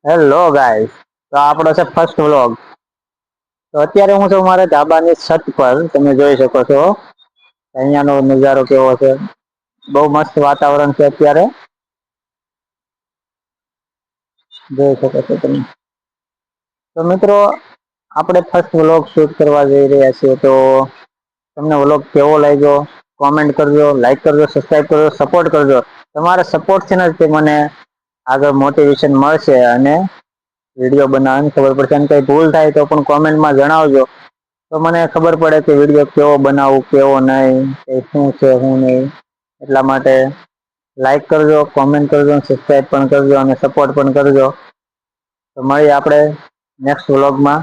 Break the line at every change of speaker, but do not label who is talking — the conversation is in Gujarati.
હેલો ગાઈસ, તો આપણો છે ફર્સ્ટ વ્લોગ. તો અત્યારે હું છું મારા ધાબાની છત પર. તમે જોઈ શકો છો અહીંયાનો નજારો કેવો છે. બહુ મસ્ત વાતાવરણ છે અત્યારે, જોઈ શકો છો તમે. તો મિત્રો, આપણે ફર્સ્ટ વ્લોગ શૂટ કરવા જઈ રહ્યા છીએ. તો તમને વ્લોગ કેવો લાગ્યો કોમેન્ટ કરજો, લાઈક કરજો, સબસ્ક્રાઈબ કરજો, સપોર્ટ કરજો. તમારા સપોર્ટ છે ને તે મને આગળ મોટિવેશન મળશે અને વિડીયો બનાવવાની ખબર પડશે. અને કઈ ભૂલ થાય તો પણ કોમેન્ટમાં જણાવજો, તો મને ખબર પડે કે વિડીયો કેવો બનાવવું, કેવો નહીં, શું છે શું નહીં. એટલા માટે લાઈક કરજો, કોમેન્ટ કરજો, સબસ્ક્રાઈબ પણ કરજો અને સપોર્ટ પણ કરજો. તો મળીએ આપણે નેક્સ્ટ વ્લોગમાં.